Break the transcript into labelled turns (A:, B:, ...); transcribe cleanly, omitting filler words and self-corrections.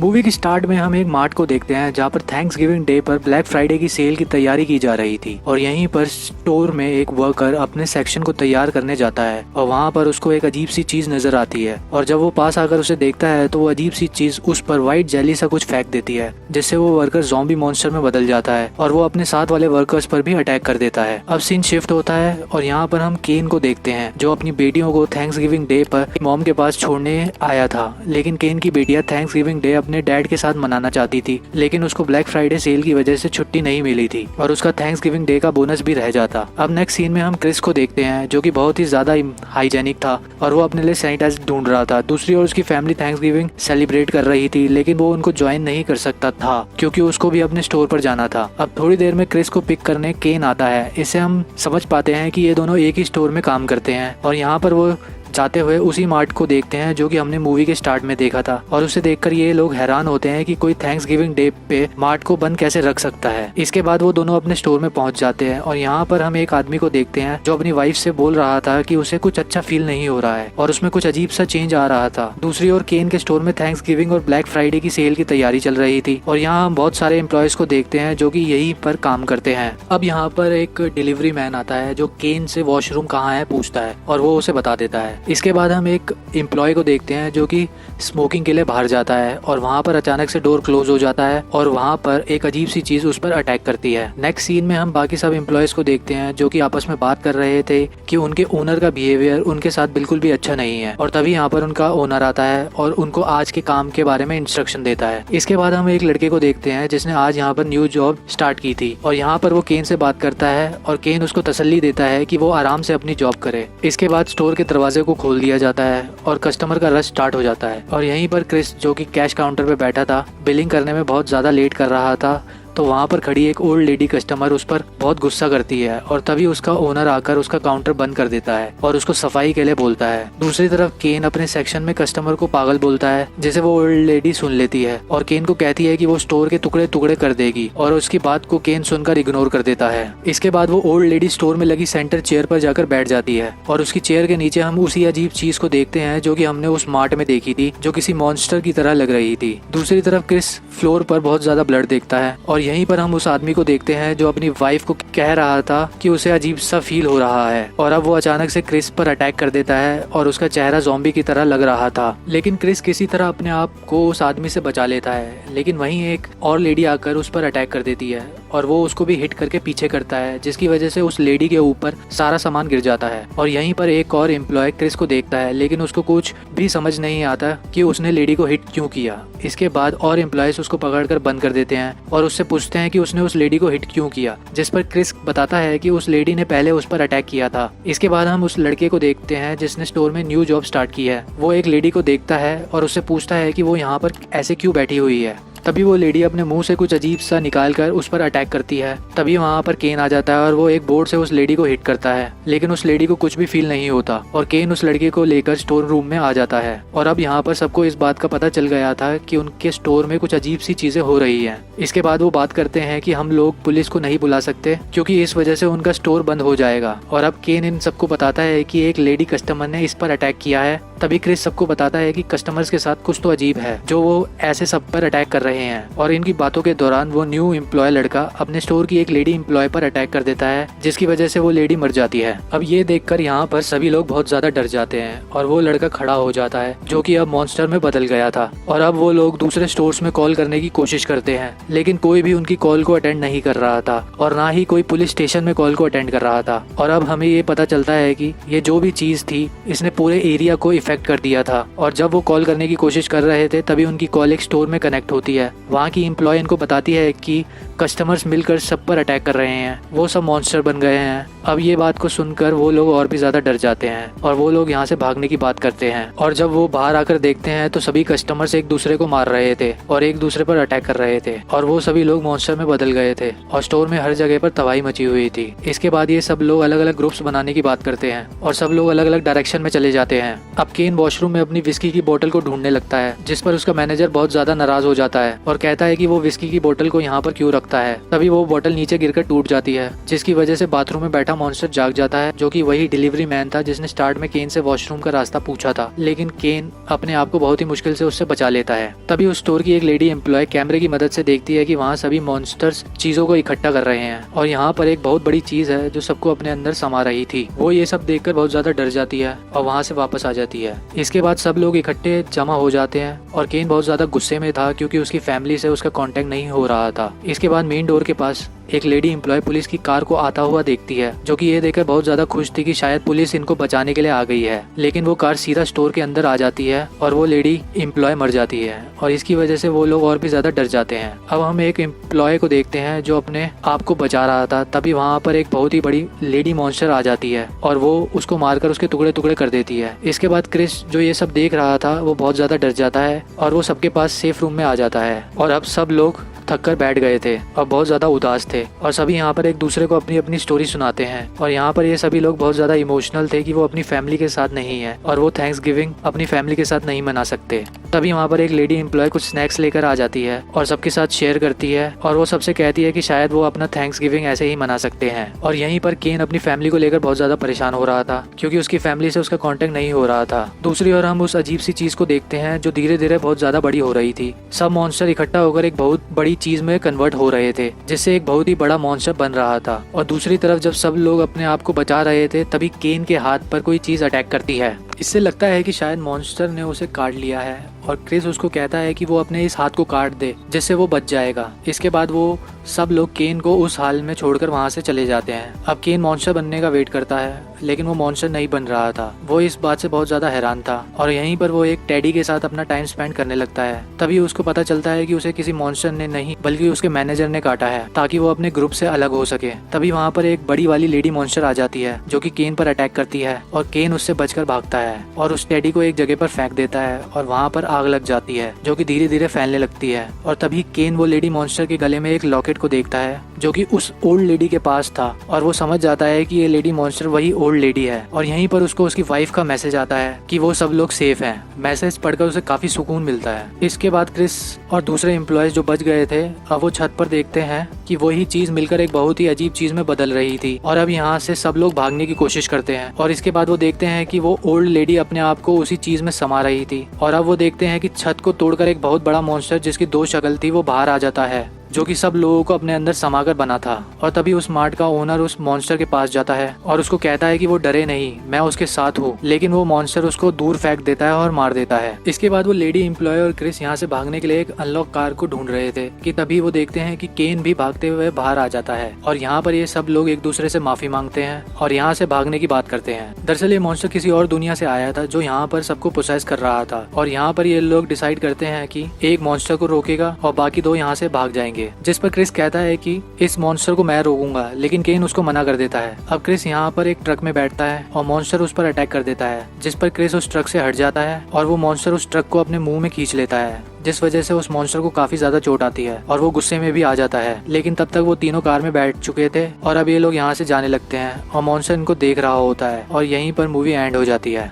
A: Movie की start में हम एक मार्ट को देखते हैं जहाँ पर थैंक्स गिविंग डे पर ब्लैक फ्राइडे की सेल की तैयारी की जा रही थी और यहीं पर स्टोर में एक वर्कर अपने सेक्शन को तैयार करने जाता है और वहाँ पर उसको एक अजीब सी चीज नजर आती है और जब वो पास आकर उसे देखता है तो वो अजीब सी चीज उस पर व्हाइट जेली सा कुछ फेंक देती है जिससे वो वर्कर ज़ॉम्बी मॉन्स्टर में बदल जाता है और वो अपने साथ वाले वर्कर्स पर भी अटैक कर देता है। अब सीन शिफ्ट होता है और यहाँ पर हम केन को देखते हैं जो अपनी बेटियों को थैंक्स गिविंग डे पर मॉम के पास छोड़ने आया था, लेकिन केन की बेटियां थैंक्स गिविंग डे अपने डैड के साथ मनाना चाहती थी लेकिन उसको ब्लैक फ्राइडे सेल की वजह से छुट्टी नहीं मिली थी और उसका थैंक्स गिविंग डे का बोनस भी रह जाता। अब नेक्स्ट सीन में हम क्रिस को देखते हैं जो कि बहुत ही ज्यादा हाइजेनिक था और वो अपने लिए सैनिटाइजर ढूंढ रहा था। दूसरी ओर उसकी फैमिली थैंक्स गिविंग सेलिब्रेट कर रही थी लेकिन वो उनको ज्वाइन नहीं कर सकता था क्योंकि उसको भी अपने स्टोर पर जाना था। अब थोड़ी देर में क्रिस को पिक करने केन आता है। इससे हम समझ पाते हैं कि ये दोनों एक ही स्टोर में काम करते हैं और यहाँ पर वो जाते हुए उसी मार्ट को देखते हैं जो कि हमने मूवी के स्टार्ट में देखा था और उसे देखकर ये लोग हैरान होते हैं कि कोई थैंक्स गिविंग डे पे मार्ट को बंद कैसे रख सकता है। इसके बाद वो दोनों अपने स्टोर में पहुंच जाते हैं और यहाँ पर हम एक आदमी को देखते हैं जो अपनी वाइफ से बोल रहा था कि उसे कुछ अच्छा फील नहीं हो रहा है और उसमें कुछ अजीब सा चेंज आ रहा था। दूसरी ओर केन के स्टोर में थैंक्स गिविंग और ब्लैक फ्राइडे की सेल की तैयारी चल रही थी और यहाँ हम बहुत सारे एम्प्लॉयज को देखते हैं जो कि यहीं पर काम करते हैं। अब यहाँ पर एक डिलीवरी मैन आता है जो केन से वॉशरूम कहाँ है पूछता है और वो उसे बता देता है। इसके बाद हम एक एम्प्लॉय को देखते हैं जो कि स्मोकिंग के लिए बाहर जाता है और वहाँ पर अचानक से डोर क्लोज हो जाता है और वहाँ पर एक अजीब सी चीज उस पर अटैक करती है। नेक्स्ट सीन में हम बाकी सब एम्प्लॉयज को देखते हैं जो कि आपस में बात कर रहे थे कि उनके ओनर का बिहेवियर उनके साथ बिल्कुल भी अच्छा नहीं है और तभी यहाँ पर उनका ओनर आता है और उनको आज के काम के बारे में इंस्ट्रक्शन देता है। इसके बाद हम एक लड़के को देखते हैं जिसने आज यहाँ पर न्यू जॉब स्टार्ट की थी और यहाँ पर वो केन से बात करता है और केन उसको तसल्ली देता है कि वो आराम से अपनी जॉब करे। इसके बाद स्टोर के दरवाजे को खोल दिया जाता है और कस्टमर का रश स्टार्ट हो जाता है और यहीं पर क्रिस जो कि कैश काउंटर पे बैठा था बिलिंग करने में बहुत ज्यादा लेट कर रहा था तो वहाँ पर खड़ी एक ओल्ड लेडी कस्टमर उस पर बहुत गुस्सा करती है और तभी उसका ओनर आकर उसका काउंटर बंद कर देता है और उसको सफाई के लिए बोलता है। दूसरी तरफ केन अपने सेक्शन में कस्टमर को पागल बोलता है जिसे वो ओल्ड लेडी सुन लेती है और केन को कहती है कि वो स्टोर के टुकड़े टुकड़े कर देगी और उसकी बात को केन सुनकर इग्नोर कर देता है। इसके बाद वो ओल्ड लेडी स्टोर में लगी सेंटर चेयर पर जाकर बैठ जाती है और उसकी चेयर के नीचे हम उसी अजीब चीज को देखते हैं जो कि हमने उस मार्ट में देखी थी जो किसी मॉन्स्टर की तरह लग रही थी। दूसरी तरफ क्रिस फ्लोर पर बहुत ज्यादा ब्लड देखता है और यहीं पर हम उस आदमी को देखते हैं जो अपनी वाइफ को कह रहा था कि उसे अजीब सा फील हो रहा है और अब वो अचानक से क्रिस पर अटैक कर देता है और उसका चेहरा ज़ॉम्बी की तरह लग रहा था लेकिन क्रिस किसी तरह अपने आप को उस आदमी से बचा लेता है। लेकिन वहीं एक और लेडी आकर उस पर अटैक कर देती है और वो उसको भी हिट करके पीछे करता है जिसकी वजह से उस लेडी के ऊपर सारा सामान गिर जाता है और यहीं पर एक और एम्प्लॉय क्रिस को देखता है लेकिन उसको कुछ भी समझ नहीं आता कि उसने लेडी को हिट क्यों किया। इसके बाद और एम्प्लॉयज उसको पकड़कर बंद कर देते हैं और उससे पूछते हैं कि उसने उस लेडी को हिट क्यों किया, जिस पर क्रिस बताता है कि उस लेडी ने पहले उस पर अटैक किया था। इसके बाद हम उस लड़के को देखते हैं जिसने स्टोर में न्यू जॉब स्टार्ट की है। वो एक लेडी को देखता है और उससे पूछता है कि वो यहाँ पर ऐसे क्यों बैठी हुई है। तभी वो लेडी अपने मुंह से कुछ अजीब सा निकाल कर उस पर अटैक करती है। तभी वहाँ पर केन आ जाता है और वो एक बोर्ड से उस लेडी को हिट करता है लेकिन उस लेडी को कुछ भी फील नहीं होता और केन उस लड़के को लेकर स्टोर रूम में आ जाता है। और अब यहाँ पर सबको इस बात का पता चल गया था कि उनके स्टोर में कुछ अजीब सी चीजें हो रही हैं। इसके बाद वो बात करते हैं कि हम लोग पुलिस को नहीं बुला सकते क्योंकि इस वजह से उनका स्टोर बंद हो जाएगा। और अब केन इन सबको बताता है कि एक लेडी कस्टमर ने इस पर अटैक किया है। तभी क्रिस सबको बताता है कि कस्टमर्स के साथ कुछ तो अजीब है जो वो ऐसे सब पर अटैक कर रहे हैं और इनकी बातों के दौरान वो न्यू एम्प्लॉय लड़का अपने स्टोर की एक लेडी एम्प्लॉय पर अटैक कर देता है जिसकी वजह से वो लेडी मर जाती है। अब ये देखकर यहाँ पर सभी लोग बहुत ज्यादा डर जाते हैं और वो लड़का खड़ा हो जाता है जो कि अब मॉन्स्टर में बदल गया था। और अब वो लोग दूसरे स्टोर्स में कॉल करने की कोशिश करते हैं लेकिन कोई भी उनकी कॉल को अटेंड नहीं कर रहा था और ना ही कोई पुलिस स्टेशन में कॉल को अटेंड कर रहा था। और अब हमें ये पता चलता है कि ये जो भी चीज थी इसने पूरे एरिया को इफेक्ट कर दिया था और जब वो कॉल करने की कोशिश कर रहे थे तभी उनकी कॉल एक स्टोर में कनेक्ट होती है। वहाँ की एम्प्लॉय इनको बताती है कि कस्टमर्स मिलकर सब पर अटैक कर रहे हैं, वो सब मॉन्स्टर बन गए हैं। अब ये बात को सुनकर वो लोग और भी ज्यादा डर जाते हैं और वो लोग यहाँ से भागने की बात करते हैं। और जब वो बाहर आकर देखते हैं तो सभी कस्टमर्स एक दूसरे को मार रहे थे और एक दूसरे पर अटैक कर रहे थे और वो सभी लोग मॉन्स्टर में बदल गए थे और स्टोर में हर जगह पर तबाही मची हुई थी। इसके बाद ये सब लोग अलग अलग ग्रुप्स बनाने की बात करते हैं और सब लोग अलग अलग डायरेक्शन में चले जाते हैं। अब केन वॉशरूम में अपनी विस्की की बोतल को ढूंढने लगता है, जिस पर उसका मैनेजर बहुत ज्यादा नाराज हो जाता है और कहता है कि वो विस्की की बोतल को यहाँ पर क्यों रखता है। तभी वो बोतल नीचे गिरकर टूट जाती है, जिसकी वजह से बाथरूम में बैठा मॉन्स्टर जाग जाता है, जो कि वही डिलीवरी मैन था जिसने स्टार्ट में केन से वॉशरूम का रास्ता पूछा था। लेकिन केन अपने आप को बहुत ही मुश्किल से उससे बचा लेता है। तभी उस स्टोर की एक लेडी एम्प्लॉय कैमरे की मदद से देखती है कि वहाँ सभी मॉन्स्टर्स चीजों को इकट्ठा कर रहे हैं और यहाँ पर एक बहुत बड़ी चीज है जो सबको अपने अंदर समा रही थी। वो ये सब देखकर बहुत ज्यादा डर जाती है और वहाँ से वापस आ जाती है। इसके बाद सब लोग इकट्ठे जमा हो जाते हैं और केन बहुत ज्यादा गुस्से में था क्योंकि उसकी फैमिली से उसका कांटेक्ट नहीं हो रहा था। इसके बाद मेन डोर के पास एक लेडी एम्प्लॉय पुलिस की कार को आता हुआ देखती है, जो कि ये देखकर बहुत ज्यादा खुश थी कि शायद पुलिस इनको बचाने के लिए आ गई है। लेकिन वो कार सीधा स्टोर के अंदर आ जाती है और वो लेडी एम्प्लॉय मर जाती है और इसकी वजह से वो लोग और भी ज्यादा डर जाते हैं। अब हम एक एम्प्लॉय को देखते हैं जो अपने आप को बचा रहा था। तभी वहाँ पर एक बहुत ही बड़ी लेडी मॉन्स्टर आ जाती है और वो उसको मारकर उसके टुकड़े टुकड़े कर देती है। इसके बाद क्रिस जो ये सब देख रहा था वो बहुत ज्यादा डर जाता है और वो सबके पास सेफ रूम में आ जाता है। और अब सब लोग थक कर बैठ गए थे और बहुत ज्यादा उदास थे और सभी यहाँ पर एक दूसरे को अपनी अपनी स्टोरी सुनाते हैं। और यहाँ पर ये सभी लोग बहुत ज्यादा इमोशनल थे कि वो अपनी फैमिली के साथ नहीं है और वो थैंक्स गिविंग अपनी फैमिली के साथ नहीं मना सकते। तभी वहाँ पर एक लेडी एम्प्लॉय कुछ स्नैक्स लेकर आ जाती है और सबके साथ शेयर करती है और वो सबसे कहती है कि शायद वो अपना थैंक्स गिविंग ऐसे ही मना सकते हैं। और यहीं पर केन अपनी फैमिली को लेकर बहुत ज्यादा परेशान हो रहा था क्योंकि उसकी फैमिली से उसका कांटेक्ट नहीं हो रहा था। दूसरी ओर हम उस अजीब सी चीज को देखते हैं जो धीरे धीरे बहुत ज्यादा बड़ी हो रही थी। सब मॉन्स्टर इकट्ठा होकर एक बहुत बड़ी चीज में कन्वर्ट हो रहे थे, जिससे एक बहुत ही बड़ा मॉन्स्टर बन रहा था। और दूसरी तरफ जब सब लोग अपने आप को बचा रहे थे तभी केन के हाथ पर कोई चीज अटैक करती है। इससे लगता है कि शायद मॉन्स्टर ने उसे काट लिया है और क्रिस उसको कहता है कि वो अपने इस हाथ को काट दे जिससे वो बच जाएगा। इसके बाद वो सब लोग केन को उस हाल में छोड़कर वहाँ से चले जाते हैं। अब केन मॉन्स्टर बनने का वेट करता है लेकिन वो मॉन्स्टर नहीं बन रहा था। वो इस बात से बहुत ज्यादा हैरान था और यहीं पर वो एक टेडी के साथ अपना टाइम स्पेंड करने लगता है। तभी उसको पता चलता है कि उसे किसी मॉन्स्टर ने नहीं बल्कि उसके मैनेजर ने काटा है ताकि वो अपने ग्रुप से अलग हो सके। तभी वहाँ पर एक बड़ी वाली लेडी मॉन्स्टर आ जाती है जो कि केन पर अटैक करती है और केन उससे बचकर भागता है और उस टेडी को एक जगह पर फेंक देता है और वहाँ पर आग लग जाती है जो कि धीरे धीरे फैलने लगती है। और तभी केन वो लेडी मॉन्स्टर के गले में एक लॉकेट को देखता है जो कि उस ओल्ड लेडी के पास था और वो समझ जाता है कि ये लेडी मॉन्स्टर वही ओल्ड लेडी है। और यहीं पर उसको उसकी वाइफ का मैसेज आता है कि वो सब लोग सेफ हैं। मैसेज पढ़कर उसे काफी सुकून मिलता है। इसके बाद क्रिस और दूसरे एम्प्लॉयज जो बच गए थे अब वो छत पर देखते हैं कि वही चीज मिलकर एक बहुत ही अजीब चीज में बदल रही थी और अब यहाँ से सब लोग भागने की कोशिश करते हैं। और इसके बाद वो देखते हैं कि वो ओल्ड लेडी अपने आप को उसी चीज में समा रही थी और अब वो देखते हैं कि छत को तोड़कर एक बहुत बड़ा मॉन्स्टर जिसकी दो शक्ल थी वो बाहर आ जाता है जो कि सब लोगों को अपने अंदर समाकर बना था। और तभी उस मार्ट का ओनर उस मॉन्स्टर के पास जाता है और उसको कहता है कि वो डरे नहीं, मैं उसके साथ हूँ। लेकिन वो मॉन्स्टर उसको दूर फेंक देता है और मार देता है। इसके बाद वो लेडी एम्प्लॉय और क्रिस यहाँ से भागने के लिए एक अनलॉक कार को ढूंढ रहे थे कि तभी वो देखते हैं कि केन भी भागते हुए बाहर आ जाता है और यहाँ पर ये सब लोग एक दूसरे से माफी मांगते हैं और यहाँ से भागने की बात करते हैं। दरअसल ये मॉन्स्टर किसी और दुनिया से आया था जो यहाँ पर सबको प्रोसेस कर रहा था और यहाँ पर ये लोग डिसाइड करते हैं कि एक मॉन्स्टर को रोकेगा और बाकी दो यहाँ से भाग जाएंगे। जिस पर क्रिस कहता है कि इस मॉन्स्टर को मैं रोकूंगा, लेकिन केन उसको मना कर देता है। अब क्रिस यहाँ पर एक ट्रक में बैठता है और मॉन्स्टर उस पर अटैक कर देता है, जिस पर क्रिस उस ट्रक से हट जाता है और वो मॉन्स्टर उस ट्रक को अपने मुंह में खींच लेता है, जिस वजह से उस मॉन्स्टर को काफी ज्यादा चोट आती है और वो गुस्से में भी आ जाता है। लेकिन तब तक वो तीनों कार में बैठ चुके थे और अब ये लोग यहाँ से जाने लगते हैं और मॉन्स्टर इनको देख रहा होता है और यहीं पर मूवी एंड हो जाती है।